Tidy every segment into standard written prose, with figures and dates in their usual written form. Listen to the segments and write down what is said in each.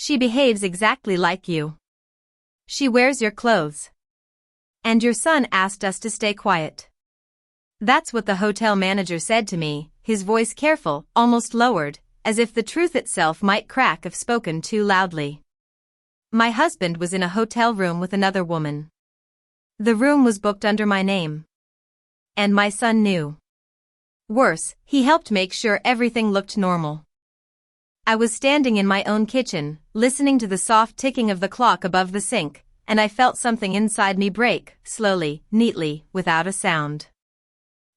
She behaves exactly like you. She wears your clothes. And your son asked us to stay quiet. That's what the hotel manager said to me, his voice careful, almost lowered, as if the truth itself might crack if spoken too loudly. My husband was in a hotel room with another woman. The room was booked under my name. And my son knew. Worse, he helped make sure everything looked normal. I was standing in my own kitchen, listening to the soft ticking of the clock above the sink, and I felt something inside me break, slowly, neatly, without a sound.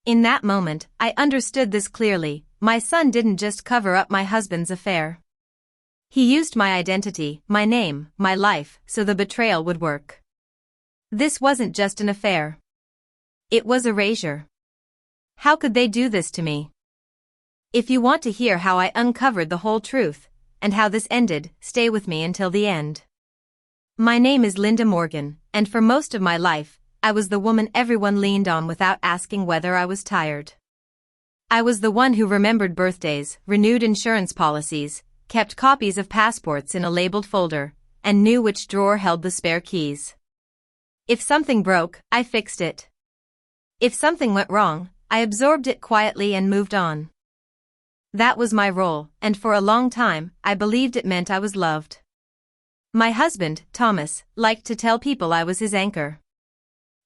In that moment, I understood this clearly. My son didn't just cover up my husband's affair. He used my identity, my name, my life, so the betrayal would work. This wasn't just an affair. It was erasure. How could they do this to me? If you want to hear how I uncovered the whole truth, and how this ended, stay with me until the end. My name is Linda Morgan, and for most of my life, I was the woman everyone leaned on without asking whether I was tired. I was the one who remembered birthdays, renewed insurance policies, kept copies of passports in a labeled folder, and knew which drawer held the spare keys. If something broke, I fixed it. If something went wrong, I absorbed it quietly and moved on. That was my role, and for a long time, I believed it meant I was loved. My husband, Thomas, liked to tell people I was his anchor.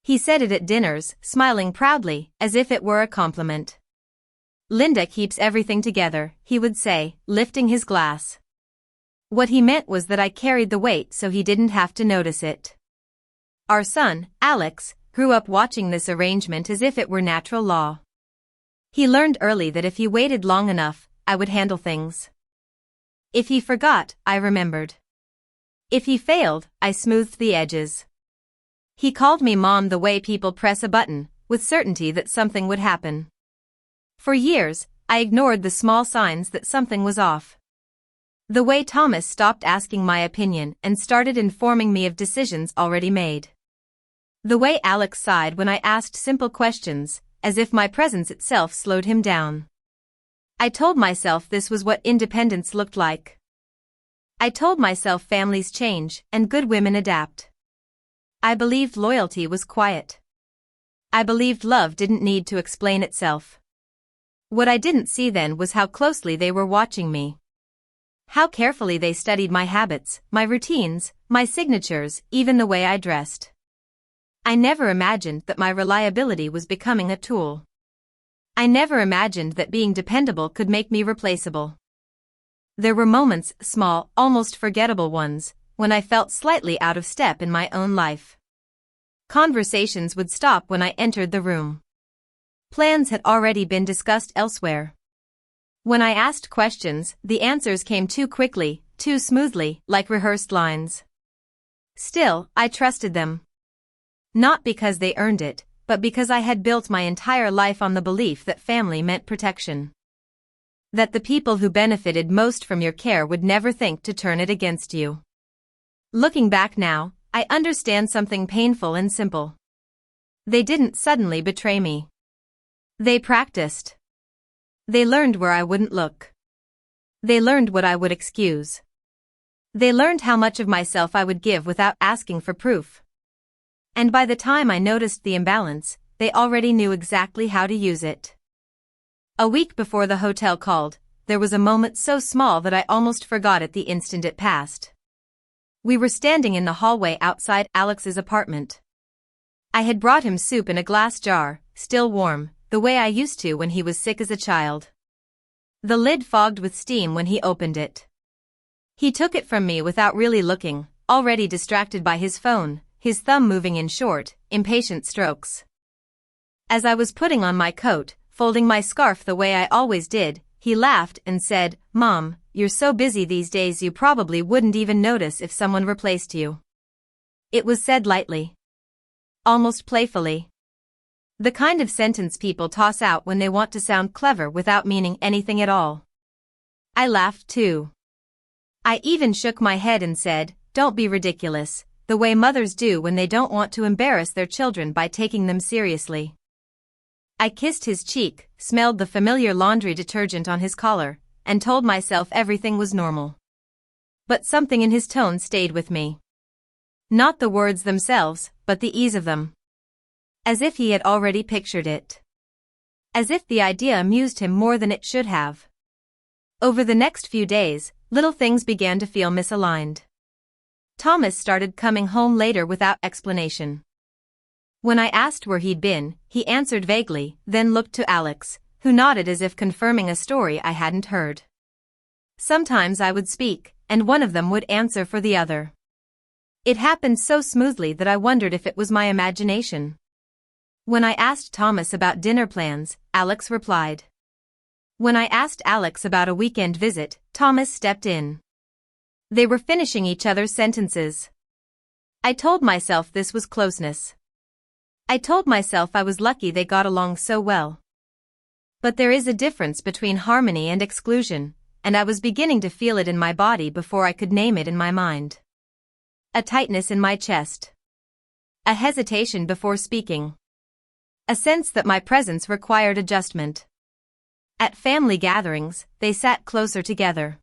He said it at dinners, smiling proudly, as if it were a compliment. Linda keeps everything together, he would say, lifting his glass. What he meant was that I carried the weight so he didn't have to notice it. Our son, Alex, grew up watching this arrangement as if it were natural law. He learned early that if he waited long enough, I would handle things. If he forgot, I remembered. If he failed, I smoothed the edges. He called me Mom the way people press a button, with certainty that something would happen. For years, I ignored the small signs that something was off. The way Thomas stopped asking my opinion and started informing me of decisions already made. The way Alex sighed when I asked simple questions, as if my presence itself slowed him down. I told myself this was what independence looked like. I told myself families change and good women adapt. I believed loyalty was quiet. I believed love didn't need to explain itself. What I didn't see then was how closely they were watching me. How carefully they studied my habits, my routines, my signatures, even the way I dressed. I never imagined that my reliability was becoming a tool. I never imagined that being dependable could make me replaceable. There were moments, small, almost forgettable ones, when I felt slightly out of step in my own life. Conversations would stop when I entered the room. Plans had already been discussed elsewhere. When I asked questions, the answers came too quickly, too smoothly, like rehearsed lines. Still, I trusted them. Not because they earned it, but because I had built my entire life on the belief that family meant protection. That the people who benefited most from your care would never think to turn it against you. Looking back now, I understand something painful and simple. They didn't suddenly betray me. They practiced. They learned where I wouldn't look. They learned what I would excuse. They learned how much of myself I would give without asking for proof. And by the time I noticed the imbalance, they already knew exactly how to use it. A week before the hotel called, there was a moment so small that I almost forgot it the instant it passed. We were standing in the hallway outside Alex's apartment. I had brought him soup in a glass jar, still warm, the way I used to when he was sick as a child. The lid fogged with steam when he opened it. He took it from me without really looking, already distracted by his phone, his thumb moving in short, impatient strokes. As I was putting on my coat, folding my scarf the way I always did, he laughed and said, "Mom, you're so busy these days you probably wouldn't even notice if someone replaced you." It was said lightly. Almost playfully. The kind of sentence people toss out when they want to sound clever without meaning anything at all. I laughed too. I even shook my head and said, "Don't be ridiculous," the way mothers do when they don't want to embarrass their children by taking them seriously. I kissed his cheek, smelled the familiar laundry detergent on his collar, and told myself everything was normal. but something in his tone stayed with me. Not the words themselves, but the ease of them. As if he had already pictured it. As if the idea amused him more than it should have. Over the next few days, little things began to feel misaligned. Thomas started coming home later without explanation. When I asked where he'd been, he answered vaguely, then looked to Alex, who nodded as if confirming a story I hadn't heard. Sometimes I would speak, and one of them would answer for the other. It happened so smoothly that I wondered if it was my imagination. When I asked Thomas about dinner plans, Alex replied. When I asked Alex about a weekend visit, Thomas stepped in. They were finishing each other's sentences. I told myself this was closeness. I told myself I was lucky they got along so well. But there is a difference between harmony and exclusion, and I was beginning to feel it in my body before I could name it in my mind. A tightness in my chest. A hesitation before speaking. A sense that my presence required adjustment. At family gatherings, they sat closer together.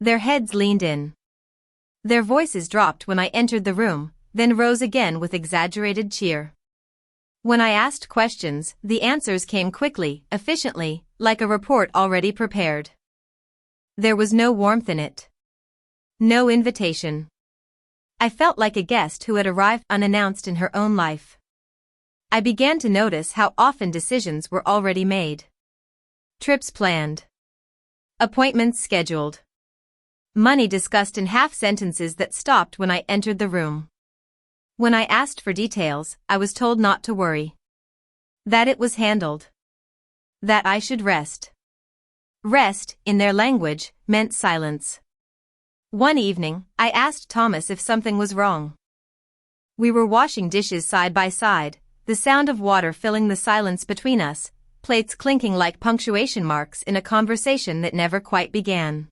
Their heads leaned in. Their voices dropped when I entered the room, then rose again with exaggerated cheer. When I asked questions, the answers came quickly, efficiently, like a report already prepared. There was no warmth in it. No invitation. I felt like a guest who had arrived unannounced in her own life. I began to notice how often decisions were already made. Trips planned. Appointments scheduled. Money discussed in half sentences that stopped when I entered the room. When I asked for details, I was told not to worry. That it was handled. That I should rest. Rest, in their language, meant silence. One evening, I asked Thomas if something was wrong. We were washing dishes side by side, the sound of water filling the silence between us, plates clinking like punctuation marks in a conversation that never quite began.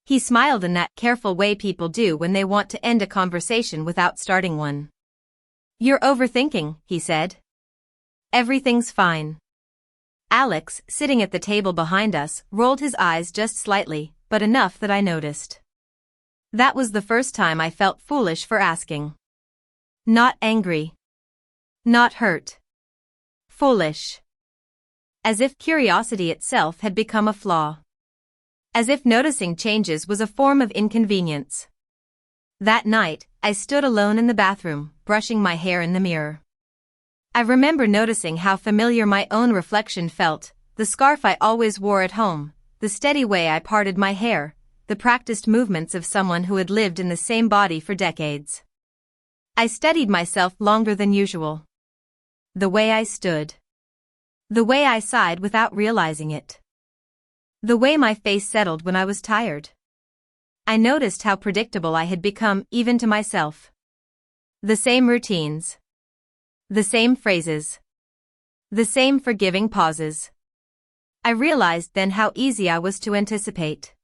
He smiled in that careful way people do when they want to end a conversation without starting one. "You're overthinking," he said. "Everything's fine." Alex, sitting at the table behind us, rolled his eyes just slightly, but enough that I noticed. That was the first time I felt foolish for asking. Not angry. Not hurt. Foolish. As if curiosity itself had become a flaw. As if noticing changes was a form of inconvenience. That night, I stood alone in the bathroom, brushing my hair in the mirror. I remember noticing how familiar my own reflection felt, the scarf I always wore at home, the steady way I parted my hair, the practiced movements of someone who had lived in the same body for decades. I studied myself longer than usual. The way I stood. The way I sighed without realizing it. The way my face settled when I was tired. I noticed how predictable I had become even to myself. The same routines. The same phrases. The same forgiving pauses. I realized then how easy I was to anticipate.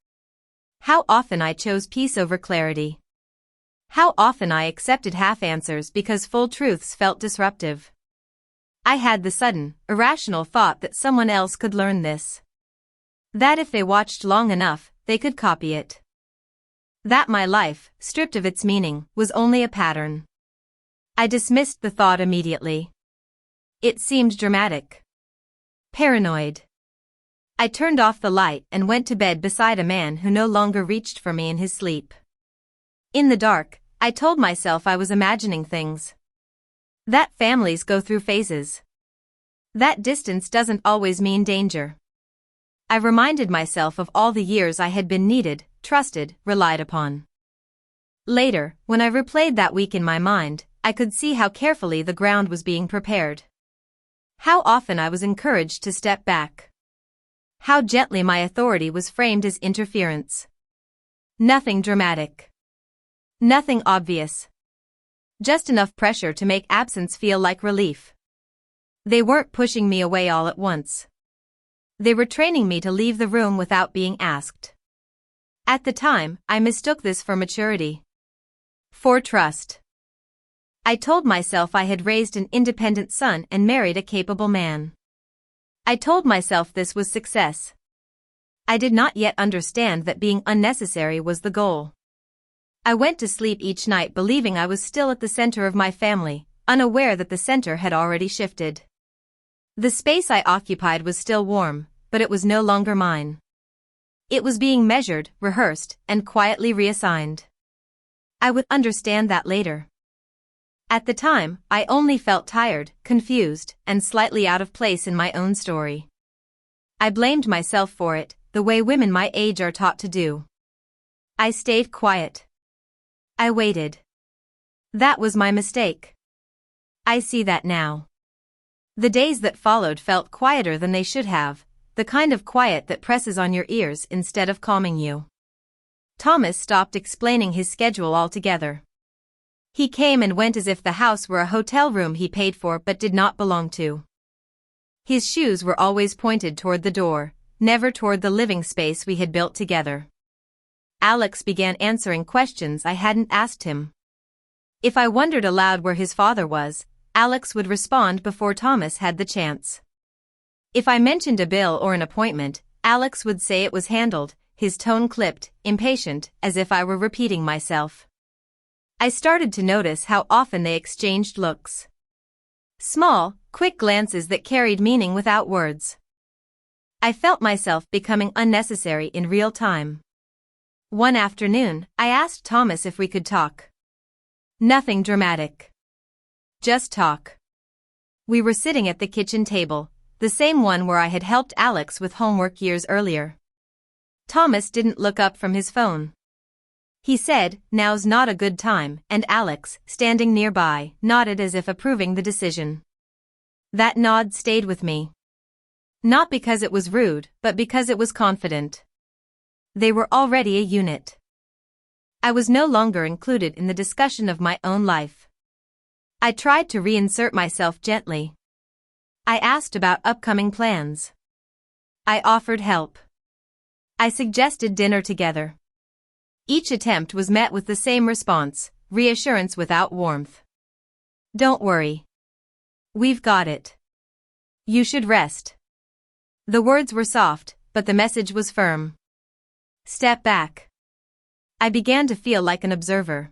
How often I chose peace over clarity. How often I accepted half answers because full truths felt disruptive. I had the sudden, irrational thought that someone else could learn this. That if they watched long enough, they could copy it. That my life, stripped of its meaning, was only a pattern. I dismissed the thought immediately. It seemed dramatic. Paranoid. I turned off the light and went to bed beside a man who no longer reached for me in his sleep. In the dark, I told myself I was imagining things. That families go through phases. That distance doesn't always mean danger. I reminded myself of all the years I had been needed, trusted, relied upon. Later, when I replayed that week in my mind, I could see how carefully the ground was being prepared. How often I was encouraged to step back. How gently my authority was framed as interference. Nothing dramatic. Nothing obvious. Just enough pressure to make absence feel like relief. They weren't pushing me away all at once. They were training me to leave the room without being asked. At the time, I mistook this for maturity. For trust. I told myself I had raised an independent son and married a capable man. I told myself this was success. I did not yet understand that being unnecessary was the goal. I went to sleep each night believing I was still at the center of my family, unaware that the center had already shifted. The space I occupied was still warm, but it was no longer mine. It was being measured, rehearsed, and quietly reassigned. I would understand that later. At the time, I only felt tired, confused, and slightly out of place in my own story. I blamed myself for it, the way women my age are taught to do. I stayed quiet. I waited. That was my mistake. I see that now. The days that followed felt quieter than they should have, the kind of quiet that presses on your ears instead of calming you. Thomas stopped explaining his schedule altogether. He came and went as if the house were a hotel room he paid for but did not belong to. His shoes were always pointed toward the door, never toward the living space we had built together. Alex began answering questions I hadn't asked him. If I wondered aloud where his father was, Alex would respond before Thomas had the chance. If I mentioned a bill or an appointment, Alex would say it was handled, his tone clipped, impatient, as if I were repeating myself. I started to notice how often they exchanged looks. Small, quick glances that carried meaning without words. I felt myself becoming unnecessary in real time. One afternoon, I asked Thomas if we could talk. Nothing dramatic. Just talk. We were sitting at the kitchen table, the same one where I had helped Alex with homework years earlier. Thomas didn't look up from his phone. He said, "Now's not a good time," and Alex, standing nearby, nodded as if approving the decision. That nod stayed with me. Not because it was rude, but because it was confident. They were already a unit. I was no longer included in the discussion of my own life. I tried to reinsert myself gently. I asked about upcoming plans. I offered help. I suggested dinner together. Each attempt was met with the same response, reassurance without warmth. "Don't worry. We've got it. You should rest." The words were soft, but the message was firm. Step back. I began to feel like an observer.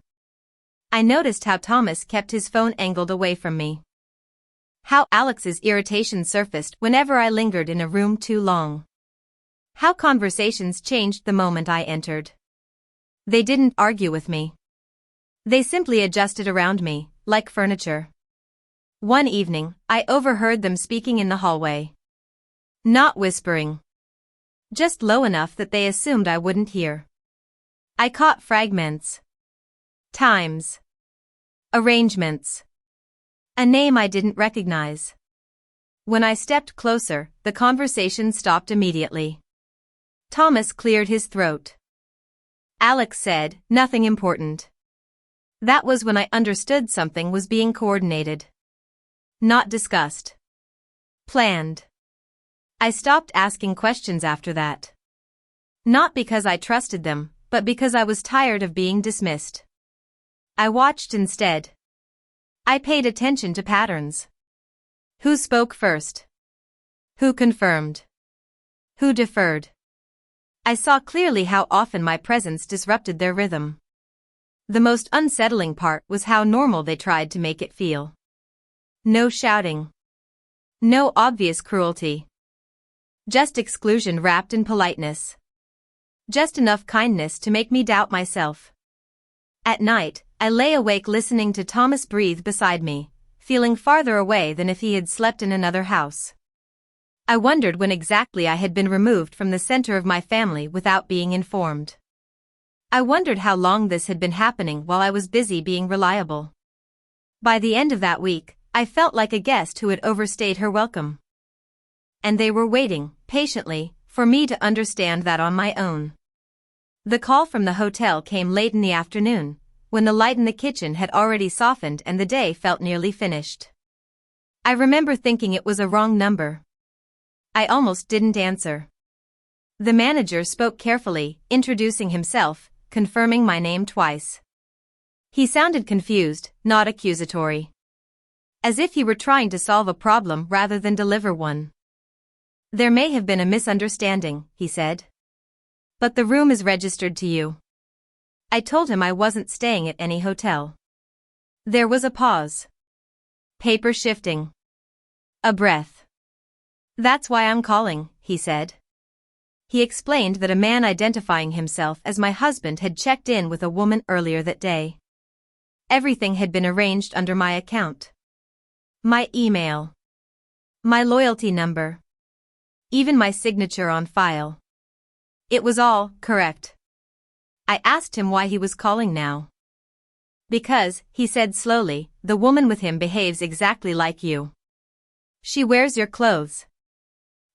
I noticed how Thomas kept his phone angled away from me. How Alex's irritation surfaced whenever I lingered in a room too long. How conversations changed the moment I entered. They didn't argue with me. They simply adjusted around me, like furniture. One evening, I overheard them speaking in the hallway. Not whispering. Just low enough that they assumed I wouldn't hear. I caught fragments. Times. Arrangements. A name I didn't recognize. When I stepped closer, the conversation stopped immediately. Thomas cleared his throat. Alex said, "Nothing important." That was when I understood something was being coordinated. Not discussed. Planned. I stopped asking questions after that. Not because I trusted them, but because I was tired of being dismissed. I watched instead. I paid attention to patterns. Who spoke first? Who confirmed? Who deferred? I saw clearly how often my presence disrupted their rhythm. The most unsettling part was how normal they tried to make it feel. No shouting. No obvious cruelty. Just exclusion wrapped in politeness. Just enough kindness to make me doubt myself. At night, I lay awake listening to Thomas breathe beside me, feeling farther away than if he had slept in another house. I wondered when exactly I had been removed from the center of my family without being informed. I wondered how long this had been happening while I was busy being reliable. By the end of that week, I felt like a guest who had overstayed her welcome. And they were waiting, patiently, for me to understand that on my own. The call from the hotel came late in the afternoon, when the light in the kitchen had already softened and the day felt nearly finished. I remember thinking it was a wrong number. I almost didn't answer. The manager spoke carefully, introducing himself, confirming my name twice. He sounded confused, not accusatory. As if he were trying to solve a problem rather than deliver one. "There may have been a misunderstanding," he said. But the room is registered to you. I told him I wasn't staying at any hotel. There was a pause. Paper shifting. A breath. That's why I'm calling, he said. He explained that a man identifying himself as my husband had checked in with a woman earlier that day. Everything had been arranged under my account. My email. My loyalty number. Even my signature on file. It was all correct. I asked him why he was calling now. Because, he said slowly, the woman with him behaves exactly like you. She wears your clothes.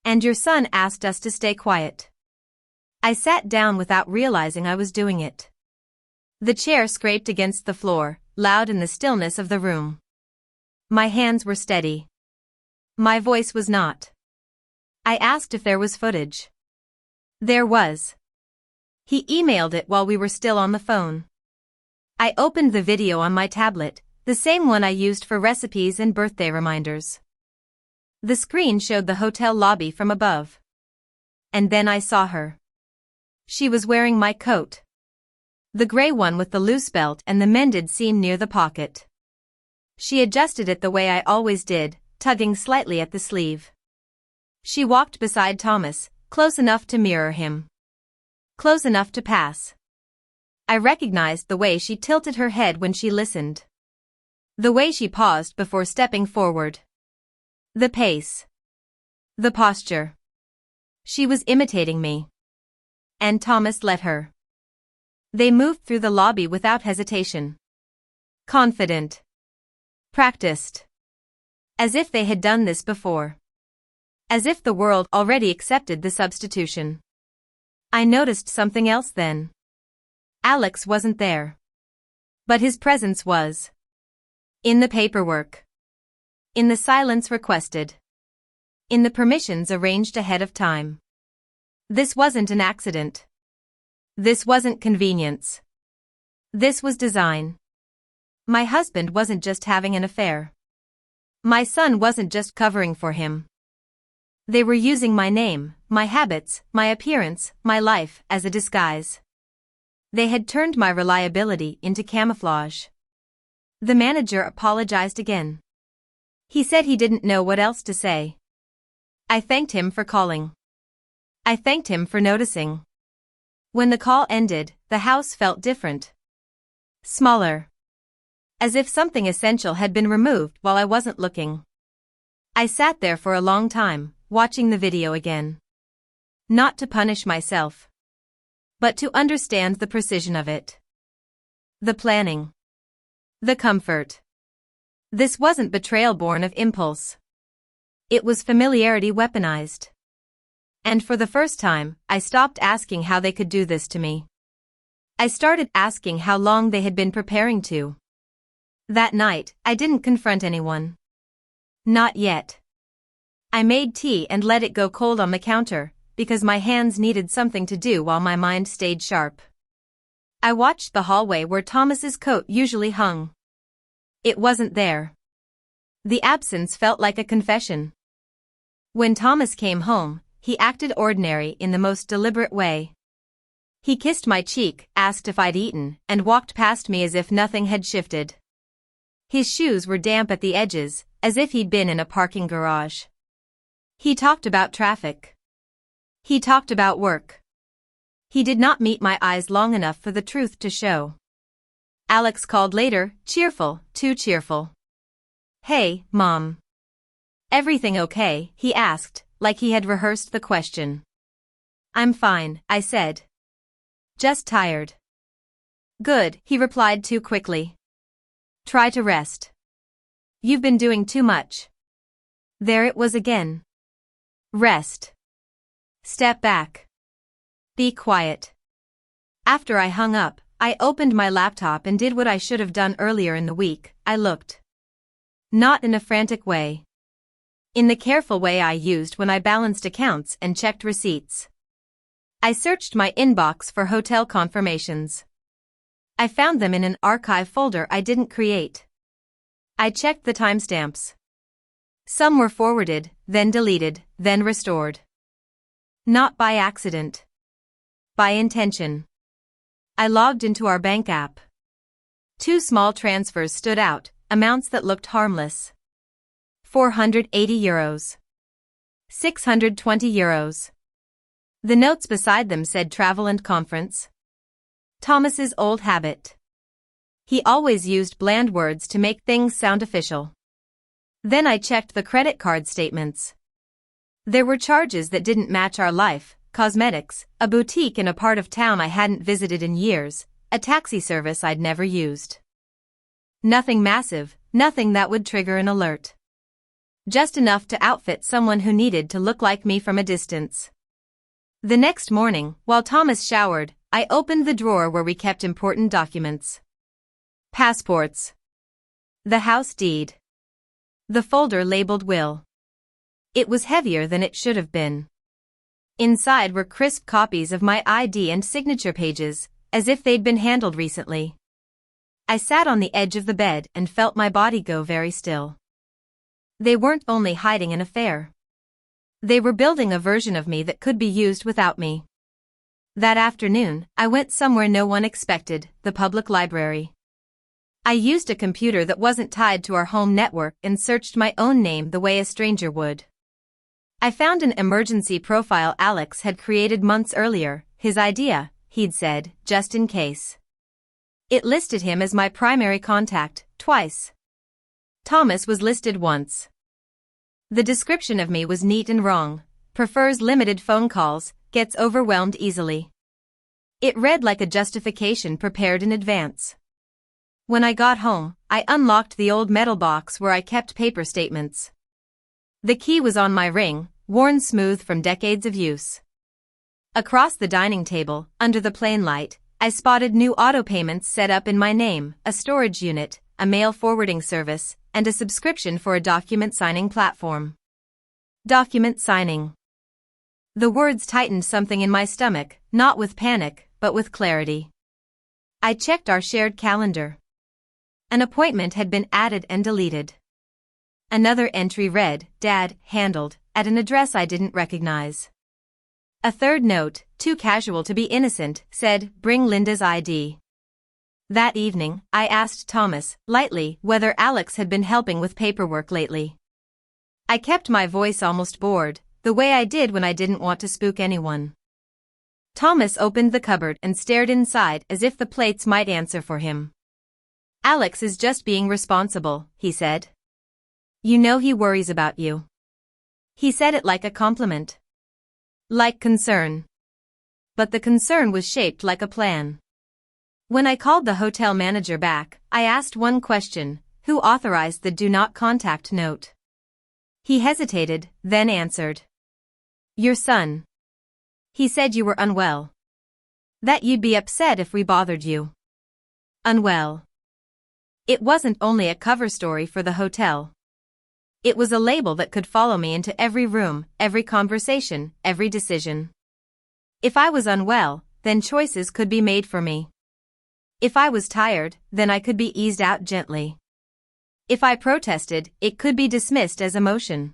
And your son asked us to stay quiet. I sat down without realizing I was doing it. The chair scraped against the floor, loud in the stillness of the room. My hands were steady. My voice was not. I asked if there was footage. There was. He emailed it while we were still on the phone. I opened the video on my tablet, the same one I used for recipes and birthday reminders. The screen showed the hotel lobby from above. And then I saw her. She was wearing my coat. The gray one with the loose belt and the mended seam near the pocket. She adjusted it the way I always did, tugging slightly at the sleeve. She walked beside Thomas, close enough to mirror him. Close enough to pass. I recognized the way she tilted her head when she listened. The way she paused before stepping forward. The pace. The posture. She was imitating me. And Thomas let her. They moved through the lobby without hesitation. Confident. Practiced. As if they had done this before. As if the world already accepted the substitution. I noticed something else then. Alex wasn't there. But his presence was. In the paperwork. In the silence requested. In the permissions arranged ahead of time. This wasn't an accident. This wasn't convenience. This was design. My husband wasn't just having an affair. My son wasn't just covering for him. They were using my name, my habits, my appearance, my life as a disguise. They had turned my reliability into camouflage. The manager apologized again. He said he didn't know what else to say. I thanked him for calling. I thanked him for noticing. When the call ended, the house felt different. Smaller. As if something essential had been removed while I wasn't looking. I sat there for a long time, watching the video again. Not to punish myself. But to understand the precision of it. The planning. The comfort. This wasn't betrayal born of impulse. It was familiarity weaponized. And for the first time, I stopped asking how they could do this to me. I started asking how long they had been preparing to. That night, I didn't confront anyone. Not yet. I made tea and let it go cold on the counter, because my hands needed something to do while my mind stayed sharp. I watched the hallway where Thomas's coat usually hung. It wasn't there. The absence felt like a confession. When Thomas came home, he acted ordinary in the most deliberate way. He kissed my cheek, asked if I'd eaten, and walked past me as if nothing had shifted. His shoes were damp at the edges, as if he'd been in a parking garage. He talked about traffic. He talked about work. He did not meet my eyes long enough for the truth to show. Alex called later, cheerful, too cheerful. Hey, Mom. Everything okay? He asked, like he had rehearsed the question. I'm fine, I said. Just tired. Good, he replied too quickly. Try to rest. You've been doing too much. There it was again. Rest. Step back. Be quiet. After I hung up, I opened my laptop and did what I should have done earlier in the week. I looked. Not in a frantic way. In the careful way I used when I balanced accounts and checked receipts. I searched my inbox for hotel confirmations. I found them in an archive folder I didn't create. I checked the timestamps. Some were forwarded, then deleted, then restored. Not by accident. by intention. I logged into our bank app. 2 small transfers stood out, amounts that looked harmless. €480. €620. The notes beside them said travel and conference. Thomas's old habit. He always used bland words to make things sound official. Then I checked the credit card statements. There were charges that didn't match our life: cosmetics, a boutique in a part of town I hadn't visited in years, a taxi service I'd never used. Nothing massive, nothing that would trigger an alert. Just enough to outfit someone who needed to look like me from a distance. The next morning, while Thomas showered, I opened the drawer where we kept important documents. Passports. The house deed. The folder labeled will. It was heavier than it should have been. Inside were crisp copies of my ID and signature pages, as if they'd been handled recently. I sat on the edge of the bed and felt my body go very still. They weren't only hiding an affair. They were building a version of me that could be used without me. That afternoon, I went somewhere no one expected, the public library. I used a computer that wasn't tied to our home network and searched my own name the way a stranger would. I found an emergency profile Alex had created months earlier, his idea, he'd said, just in case. It listed him as my primary contact, twice. Thomas was listed once. The description of me was neat and wrong: prefers limited phone calls, gets overwhelmed easily. It read like a justification prepared in advance. When I got home, I unlocked the old metal box where I kept paper statements. The key was on my ring, worn smooth from decades of use. Across the dining table, under the plain light, I spotted new auto payments set up in my name, a storage unit, a mail forwarding service, and a subscription for a document signing platform. Document signing. The words tightened something in my stomach, not with panic, but with clarity. I checked our shared calendar. An appointment had been added and deleted. Another entry read, Dad, handled, at an address I didn't recognize. A third note, too casual to be innocent, said, bring Linda's ID. That evening, I asked Thomas, lightly, whether Alex had been helping with paperwork lately. I kept my voice almost bored, the way I did when I didn't want to spook anyone. Thomas opened the cupboard and stared inside as if the plates might answer for him. Alex is just being responsible, he said. You know he worries about you. He said it like a compliment. Like concern. But the concern was shaped like a plan. When I called the hotel manager back, I asked one question: who authorized the do not contact note? He hesitated, then answered. Your son. He said you were unwell. That you'd be upset if we bothered you. Unwell. It wasn't only a cover story for the hotel. It was a label that could follow me into every room, every conversation, every decision. If I was unwell, then choices could be made for me. If I was tired, then I could be eased out gently. If I protested, it could be dismissed as emotion.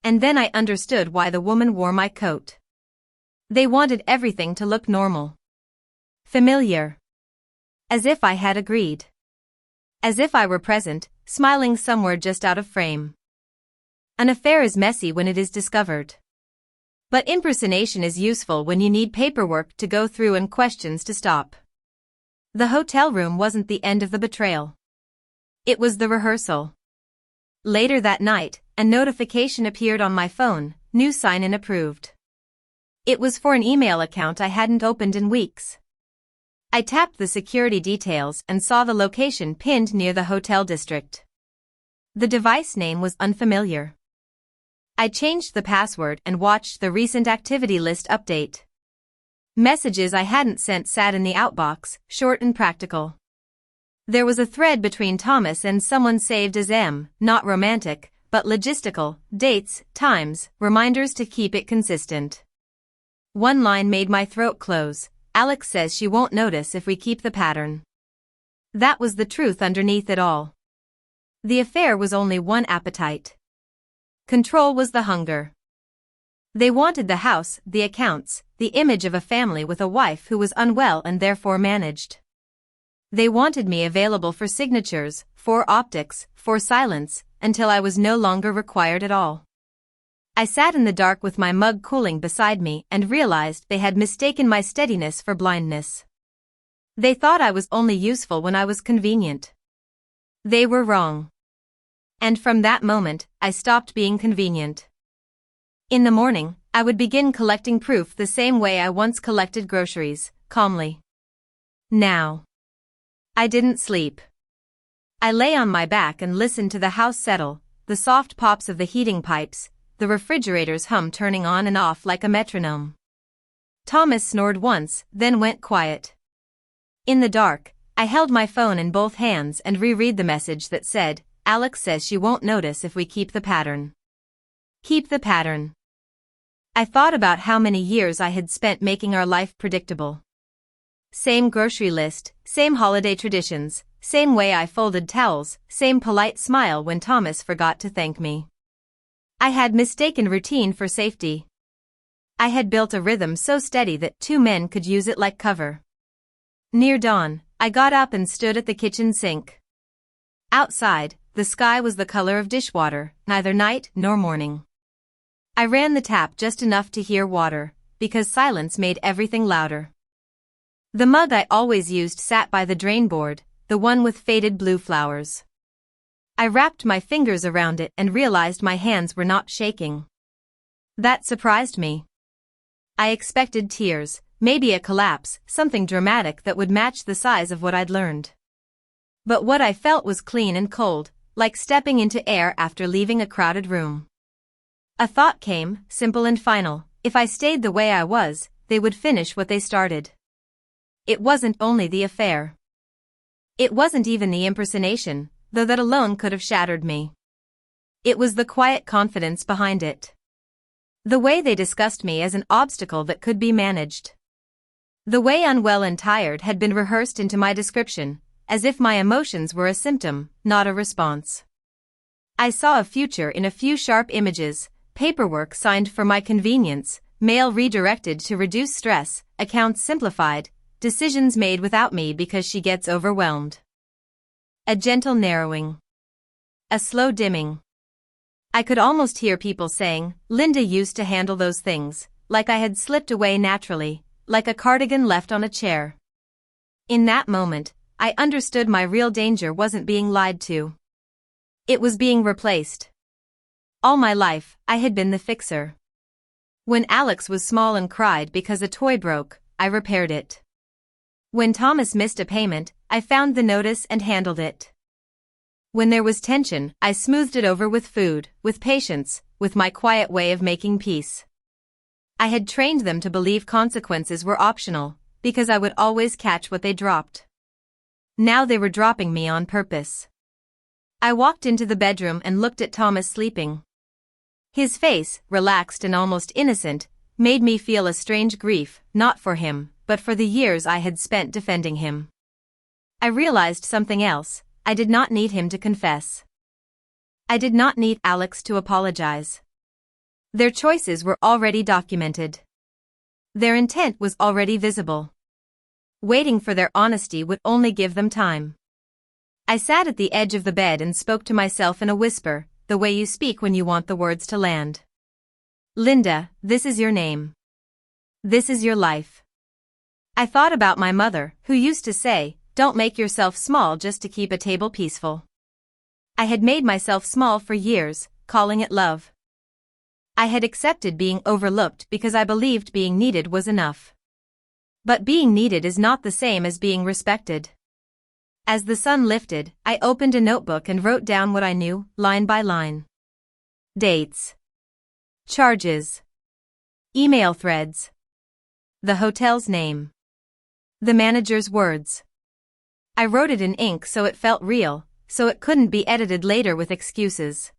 And then I understood why the woman wore my coat. They wanted everything to look normal. Familiar. As if I had agreed. As if I were present, smiling somewhere just out of frame. An affair is messy when it is discovered. But impersonation is useful when you need paperwork to go through and questions to stop. The hotel room wasn't the end of the betrayal. It was the rehearsal. Later that night, a notification appeared on my phone, new sign-in approved. It was for an email account I hadn't opened in weeks. I tapped the security details and saw the location pinned near the hotel district. The device name was unfamiliar. I changed the password and watched the recent activity list update. Messages I hadn't sent sat in the outbox, short and practical. There was a thread between Thomas and someone saved as M, not romantic, but logistical, dates, times, reminders to keep it consistent. One line made my throat close. Alex says she won't notice if we keep the pattern. That was the truth underneath it all. The affair was only one appetite. Control was the hunger. They wanted the house, the accounts, the image of a family with a wife who was unwell and therefore managed. They wanted me available for signatures, for optics, for silence, until I was no longer required at all. I sat in the dark with my mug cooling beside me and realized they had mistaken my steadiness for blindness. They thought I was only useful when I was convenient. They were wrong. And from that moment, I stopped being convenient. In the morning, I would begin collecting proof the same way I once collected groceries, calmly. Now, I didn't sleep. I lay on my back and listened to the house settle, the soft pops of the heating pipes, the refrigerator's hum turning on and off like a metronome. Thomas snored once, then went quiet. In the dark, I held my phone in both hands and reread the message that said, "Alex says she won't notice if we keep the pattern." Keep the pattern. I thought about how many years I had spent making our life predictable. Same grocery list, same holiday traditions, same way I folded towels, same polite smile when Thomas forgot to thank me. I had mistaken routine for safety. I had built a rhythm so steady that two men could use it like cover. Near dawn, I got up and stood at the kitchen sink. Outside, the sky was the color of dishwater, neither night nor morning. I ran the tap just enough to hear water, because silence made everything louder. The mug I always used sat by the drain board, the one with faded blue flowers. I wrapped my fingers around it and realized my hands were not shaking. That surprised me. I expected tears, maybe a collapse, something dramatic that would match the size of what I'd learned. But what I felt was clean and cold, like stepping into air after leaving a crowded room. A thought came, simple and final: if I stayed the way I was, they would finish what they started. It wasn't only the affair. It wasn't even the impersonation, though that alone could have shattered me. It was the quiet confidence behind it. The way they discussed me as an obstacle that could be managed. The way unwell and tired had been rehearsed into my description, as if my emotions were a symptom, not a response. I saw a future in a few sharp images: paperwork signed for my convenience, mail redirected to reduce stress, accounts simplified, decisions made without me because she gets overwhelmed. A gentle narrowing. A slow dimming. I could almost hear people saying, "Linda used to handle those things," like I had slipped away naturally, like a cardigan left on a chair. In that moment, I understood my real danger wasn't being lied to. It was being replaced. All my life, I had been the fixer. When Alex was small and cried because a toy broke, I repaired it. When Thomas missed a payment, I found the notice and handled it. When there was tension, I smoothed it over with food, with patience, with my quiet way of making peace. I had trained them to believe consequences were optional, because I would always catch what they dropped. Now they were dropping me on purpose. I walked into the bedroom and looked at Thomas sleeping. His face, relaxed and almost innocent, made me feel a strange grief, not for him, but for the years I had spent defending him. I realized something else: I did not need him to confess. I did not need Alex to apologize. Their choices were already documented. Their intent was already visible. Waiting for their honesty would only give them time. I sat at the edge of the bed and spoke to myself in a whisper, the way you speak when you want the words to land. Linda, this is your name. This is your life. I thought about my mother, who used to say, "Don't make yourself small just to keep a table peaceful." I had made myself small for years, calling it love. I had accepted being overlooked because I believed being needed was enough. But being needed is not the same as being respected. As the sun lifted, I opened a notebook and wrote down what I knew, line by line. Dates. Charges. Email threads. The hotel's name. The manager's words. I wrote it in ink so it felt real, so it couldn't be edited later with excuses.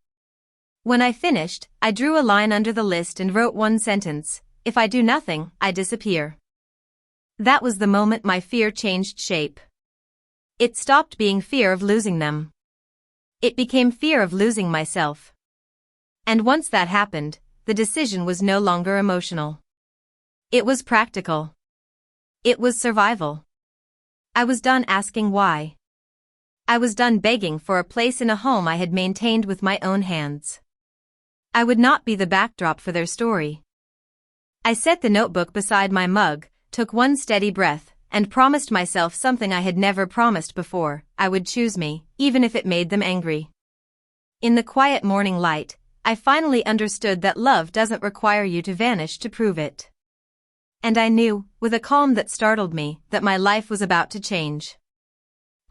When I finished, I drew a line under the list and wrote one sentence: "If I do nothing, I disappear." That was the moment my fear changed shape. It stopped being fear of losing them. It became fear of losing myself. And once that happened, the decision was no longer emotional. It was practical. It was survival. I was done asking why. I was done begging for a place in a home I had maintained with my own hands. I would not be the backdrop for their story. I set the notebook beside my mug, took one steady breath, and promised myself something I had never promised before: I would choose me, even if it made them angry. In the quiet morning light, I finally understood that love doesn't require you to vanish to prove it. And I knew, with a calm that startled me, that my life was about to change.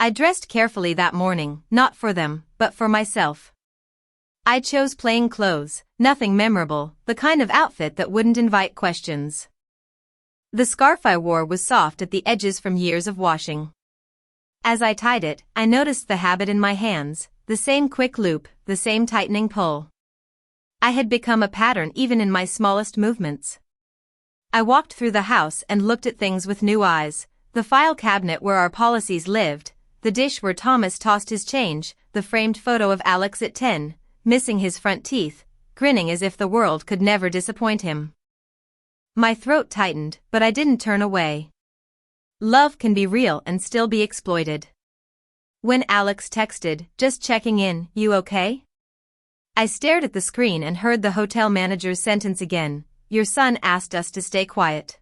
I dressed carefully that morning, not for them, but for myself. I chose plain clothes, nothing memorable, the kind of outfit that wouldn't invite questions. The scarf I wore was soft at the edges from years of washing. As I tied it, I noticed the habit in my hands, the same quick loop, the same tightening pull. I had become a pattern even in my smallest movements. I walked through the house and looked at things with new eyes: the file cabinet where our policies lived, the dish where Thomas tossed his change, the framed photo of Alex at 10, missing his front teeth, grinning as if the world could never disappoint him. My throat tightened, but I didn't turn away. Love can be real and still be exploited. When Alex texted, "Just checking in, you okay?" I stared at the screen and heard the hotel manager's sentence again: "Your son asked us to stay quiet."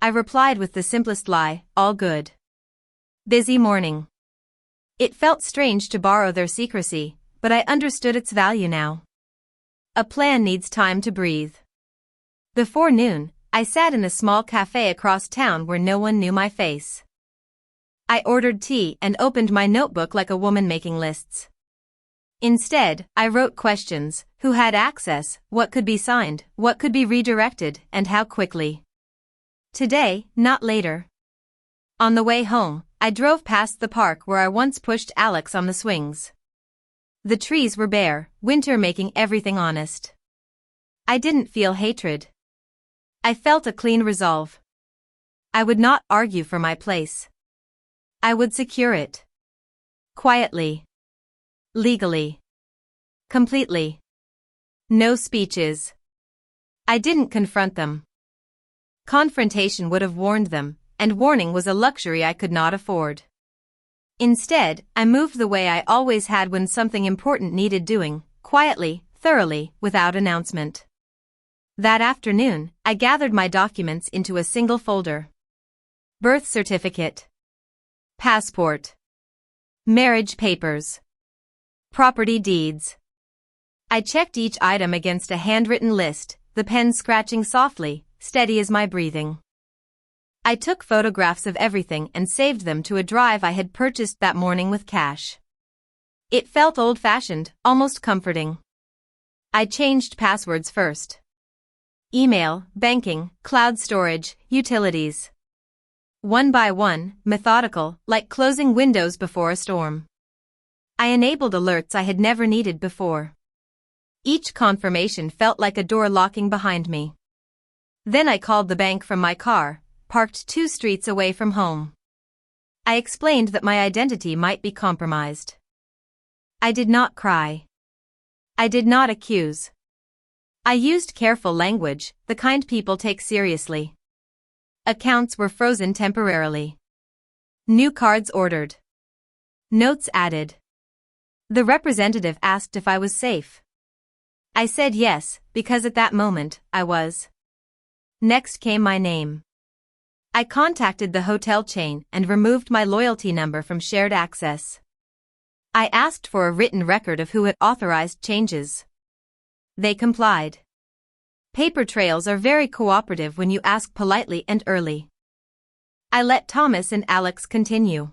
I replied with the simplest lie: "All good. Busy morning." It felt strange to borrow their secrecy, but I understood its value now. A plan needs time to breathe. Before noon, I sat in a small cafe across town where no one knew my face. I ordered tea and opened my notebook like a woman making lists. Instead, I wrote questions: who had access, what could be signed, what could be redirected, and how quickly. Today, not later. On the way home, I drove past the park where I once pushed Alex on the swings. The trees were bare, winter making everything honest. I didn't feel hatred. I felt a clean resolve. I would not argue for my place. I would secure it. Quietly. Legally. Completely. No speeches. I didn't confront them. Confrontation would have warned them, and warning was a luxury I could not afford. Instead, I moved the way I always had when something important needed doing: quietly, thoroughly, without announcement. That afternoon, I gathered my documents into a single folder. Birth certificate. Passport. Marriage papers. Property deeds. I checked each item against a handwritten list, the pen scratching softly, steady as my breathing. I took photographs of everything and saved them to a drive I had purchased that morning with cash. It felt old-fashioned, almost comforting. I changed passwords first. Email, banking, cloud storage, utilities. One by one, methodical, like closing windows before a storm. I enabled alerts I had never needed before. Each confirmation felt like a door locking behind me. Then I called the bank from my car, parked 2 streets away from home. I explained that my identity might be compromised. I did not cry. I did not accuse. I used careful language, the kind people take seriously. Accounts were frozen temporarily. New cards ordered. Notes added. The representative asked if I was safe. I said yes, because at that moment, I was. Next came my name. I contacted the hotel chain and removed my loyalty number from shared access. I asked for a written record of who had authorized changes. They complied. Paper trails are very cooperative when you ask politely and early. I let Thomas and Alex continue.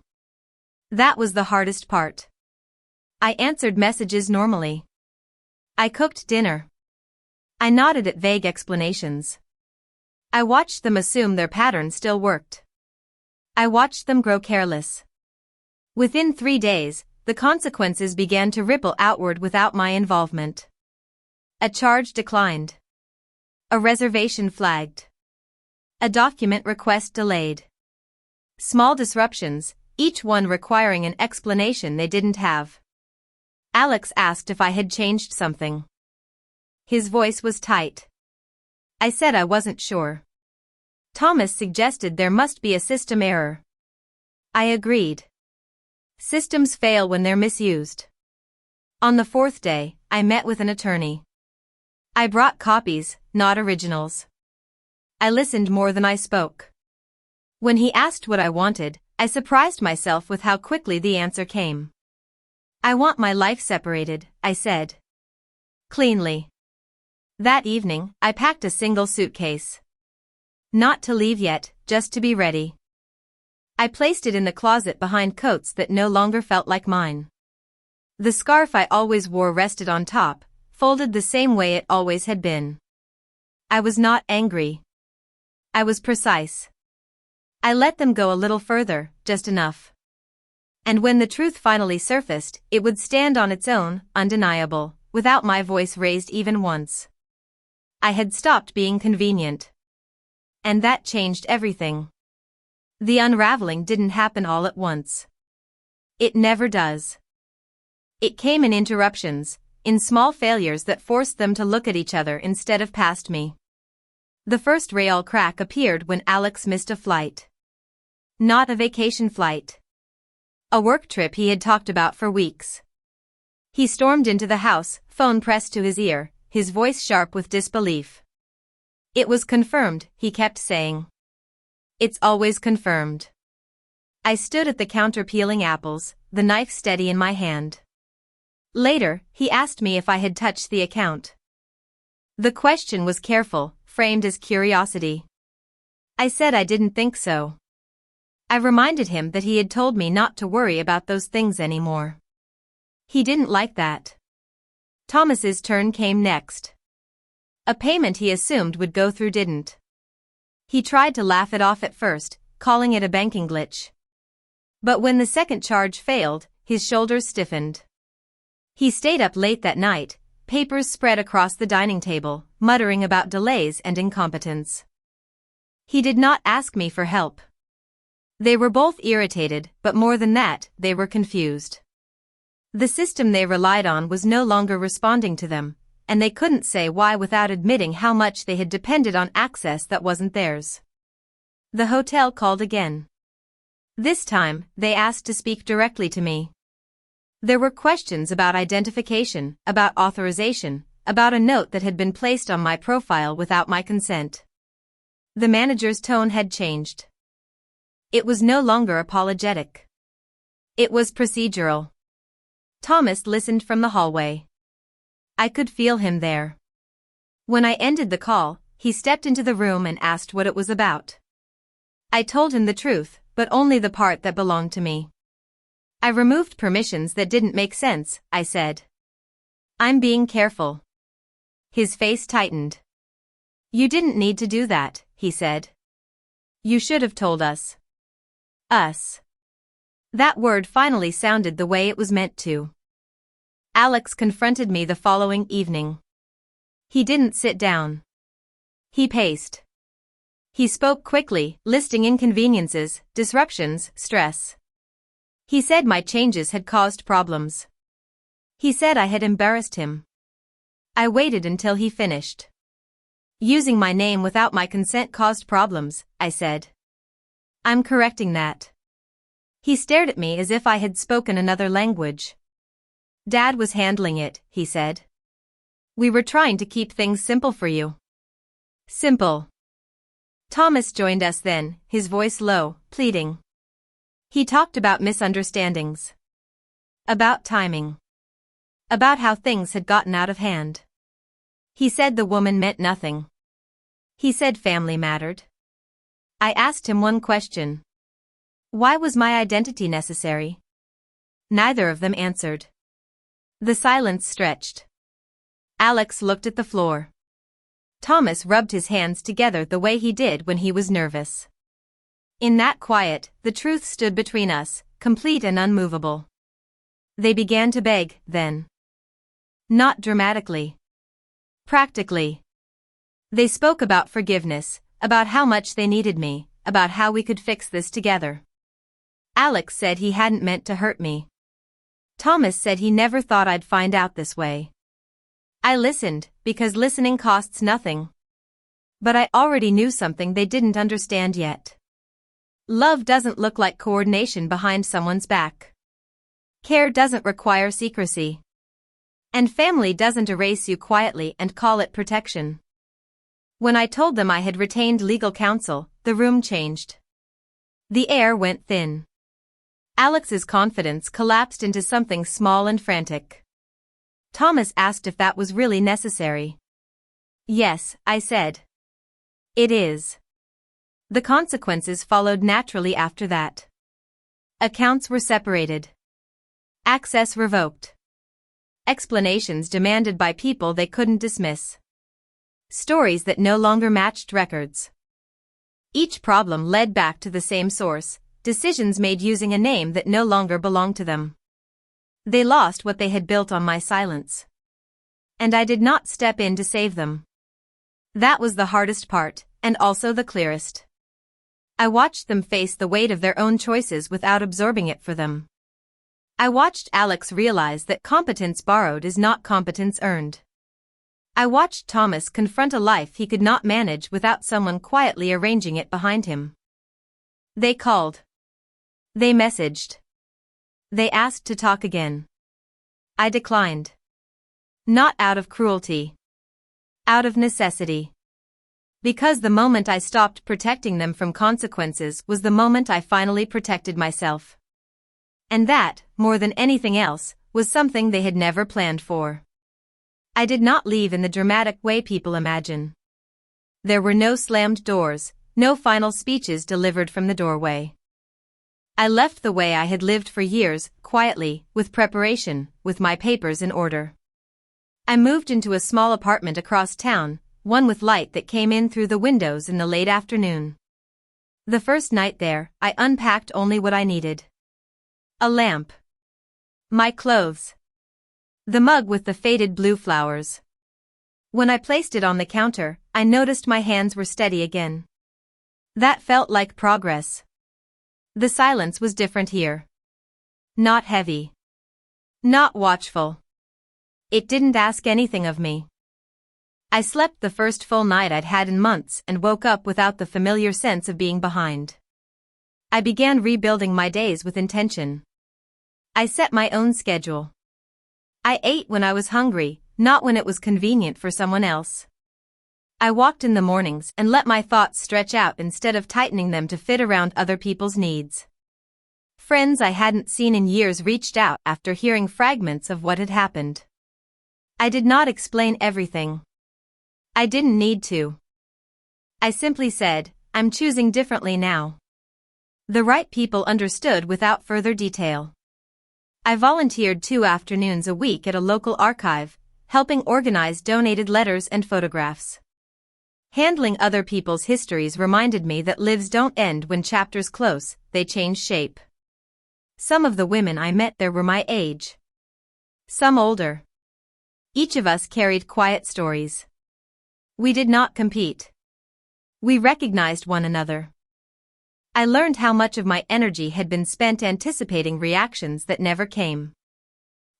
That was the hardest part. I answered messages normally. I cooked dinner. I nodded at vague explanations. I watched them assume their pattern still worked. I watched them grow careless. Within 3 days, the consequences began to ripple outward without my involvement. A charge declined. A reservation flagged. A document request delayed. Small disruptions, each one requiring an explanation they didn't have. Alex asked if I had changed something. His voice was tight. I said I wasn't sure. Thomas suggested there must be a system error. I agreed. Systems fail when they're misused. On the fourth day, I met with an attorney. I brought copies, not originals. I listened more than I spoke. When he asked what I wanted, I surprised myself with how quickly the answer came. I want my life separated, I said. Cleanly. That evening, I packed a single suitcase. Not to leave yet, just to be ready. I placed it in the closet behind coats that no longer felt like mine. The scarf I always wore rested on top, folded the same way it always had been. I was not angry. I was precise. I let them go a little further, just enough. And when the truth finally surfaced, it would stand on its own, undeniable, without my voice raised even once. I had stopped being convenient. And that changed everything. The unraveling didn't happen all at once. It never does. It came in interruptions, in small failures that forced them to look at each other instead of past me. The first real crack appeared when Alex missed a flight. Not a vacation flight. A work trip he had talked about for weeks. He stormed into the house, phone pressed to his ear, his voice sharp with disbelief. It was confirmed, he kept saying. It's always confirmed. I stood at the counter peeling apples, the knife steady in my hand. Later, he asked me if I had touched the account. The question was careful, framed as curiosity. I said I didn't think so. I reminded him that he had told me not to worry about those things anymore. He didn't like that. Thomas's turn came next. A payment he assumed would go through didn't. He tried to laugh it off at first, calling it a banking glitch. But when the second charge failed, his shoulders stiffened. He stayed up late that night, papers spread across the dining table, muttering about delays and incompetence. He did not ask me for help. They were both irritated, but more than that, they were confused. The system they relied on was no longer responding to them, and they couldn't say why without admitting how much they had depended on access that wasn't theirs. The hotel called again. This time, they asked to speak directly to me. There were questions about identification, about authorization, about a note that had been placed on my profile without my consent. The manager's tone had changed. It was no longer apologetic. It was procedural. Thomas listened from the hallway. I could feel him there. When I ended the call, he stepped into the room and asked what it was about. I told him the truth, but only the part that belonged to me. I removed permissions that didn't make sense, I said. I'm being careful. His face tightened. You didn't need to do that, he said. You should have told us. Us. That word finally sounded the way it was meant to. Alex confronted me the following evening. He didn't sit down. He paced. He spoke quickly, listing inconveniences, disruptions, stress. He said my changes had caused problems. He said I had embarrassed him. I waited until he finished. Using my name without my consent caused problems, I said. I'm correcting that. He stared at me as if I had spoken another language. Dad was handling it, he said. We were trying to keep things simple for you. Simple. Thomas joined us then, his voice low, pleading. He talked about misunderstandings. About timing. About how things had gotten out of hand. He said the woman meant nothing. He said family mattered. I asked him one question. Why was my identity necessary? Neither of them answered. The silence stretched. Alex looked at the floor. Thomas rubbed his hands together the way he did when he was nervous. In that quiet, the truth stood between us, complete and unmovable. They began to beg, then. Not dramatically. Practically. They spoke about forgiveness, about how much they needed me, about how we could fix this together. Alex said he hadn't meant to hurt me. Thomas said he never thought I'd find out this way. I listened, because listening costs nothing. But I already knew something they didn't understand yet. Love doesn't look like coordination behind someone's back. Care doesn't require secrecy. And family doesn't erase you quietly and call it protection. When I told them I had retained legal counsel, the room changed. The air went thin. Alex's confidence collapsed into something small and frantic. Thomas asked if that was really necessary. Yes, I said. It is. The consequences followed naturally after that. Accounts were separated. Access revoked. Explanations demanded by people they couldn't dismiss. Stories that no longer matched records. Each problem led back to the same source, decisions made using a name that no longer belonged to them. They lost what they had built on my silence. And I did not step in to save them. That was the hardest part, and also the clearest. I watched them face the weight of their own choices without absorbing it for them. I watched Alex realize that competence borrowed is not competence earned. I watched Thomas confront a life he could not manage without someone quietly arranging it behind him. They called. They messaged. They asked to talk again. I declined. Not out of cruelty. Out of necessity. Because the moment I stopped protecting them from consequences was the moment I finally protected myself. And that, more than anything else, was something they had never planned for. I did not leave in the dramatic way people imagine. There were no slammed doors, no final speeches delivered from the doorway. I left the way I had lived for years, quietly, with preparation, with my papers in order. I moved into a small apartment across town, one with light that came in through the windows in the late afternoon. The first night there, I unpacked only what I needed. A lamp. My clothes. The mug with the faded blue flowers. When I placed it on the counter, I noticed my hands were steady again. That felt like progress. The silence was different here. Not heavy. Not watchful. It didn't ask anything of me. I slept the first full night I'd had in months and woke up without the familiar sense of being behind. I began rebuilding my days with intention. I set my own schedule. I ate when I was hungry, not when it was convenient for someone else. I walked in the mornings and let my thoughts stretch out instead of tightening them to fit around other people's needs. Friends I hadn't seen in years reached out after hearing fragments of what had happened. I did not explain everything. I didn't need to. I simply said, I'm choosing differently now. The right people understood without further detail. I volunteered 2 afternoons a week at a local archive, helping organize donated letters and photographs. Handling other people's histories reminded me that lives don't end when chapters close, they change shape. Some of the women I met there were my age. Some older. Each of us carried quiet stories. We did not compete. We recognized one another. I learned how much of my energy had been spent anticipating reactions that never came.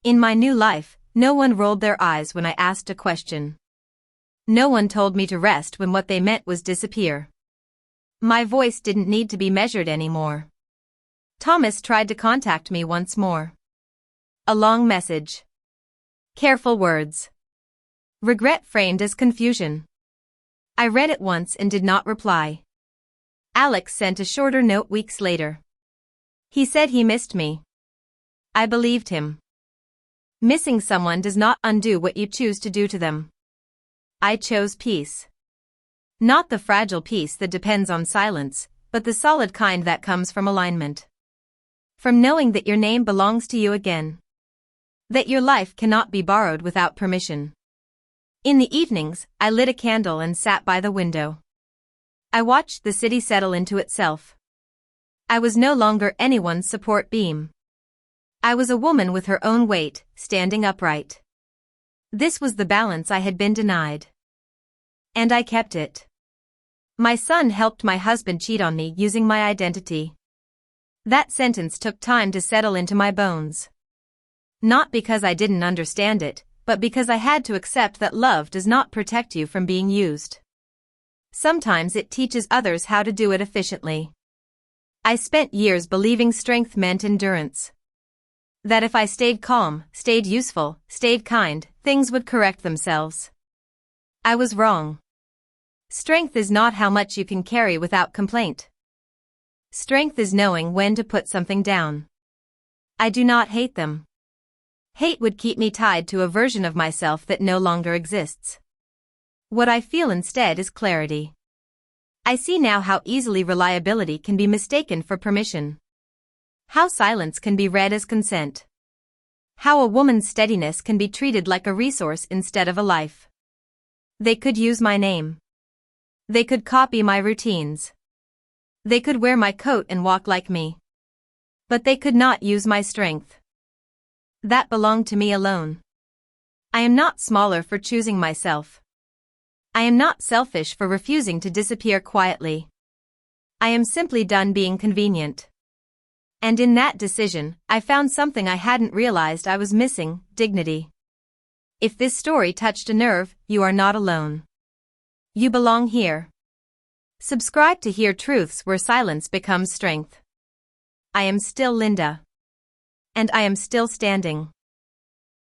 In my new life, no one rolled their eyes when I asked a question. No one told me to rest when what they meant was disappear. My voice didn't need to be measured anymore. Thomas tried to contact me once more. A long message. Careful words. Regret framed as confusion. I read it once and did not reply. Alex sent a shorter note weeks later. He said he missed me. I believed him. Missing someone does not undo what you choose to do to them. I chose peace. Not the fragile peace that depends on silence, but the solid kind that comes from alignment. From knowing that your name belongs to you again. That your life cannot be borrowed without permission. In the evenings, I lit a candle and sat by the window. I watched the city settle into itself. I was no longer anyone's support beam. I was a woman with her own weight, standing upright. This was the balance I had been denied. And I kept it. My son helped my husband cheat on me using my identity. That sentence took time to settle into my bones. Not because I didn't understand it, but because I had to accept that love does not protect you from being used. Sometimes it teaches others how to do it efficiently. I spent years believing strength meant endurance. That if I stayed calm, stayed useful, stayed kind, things would correct themselves. I was wrong. Strength is not how much you can carry without complaint. Strength is knowing when to put something down. I do not hate them. Hate would keep me tied to a version of myself that no longer exists. What I feel instead is clarity. I see now how easily reliability can be mistaken for permission. How silence can be read as consent. How a woman's steadiness can be treated like a resource instead of a life. They could use my name. They could copy my routines. They could wear my coat and walk like me. But they could not use my strength. That belonged to me alone. I am not smaller for choosing myself. I am not selfish for refusing to disappear quietly. I am simply done being convenient. And in that decision, I found something I hadn't realized I was missing: dignity. If this story touched a nerve, you are not alone. You belong here. Subscribe to hear truths where silence becomes strength. I am still Linda. And I am still standing.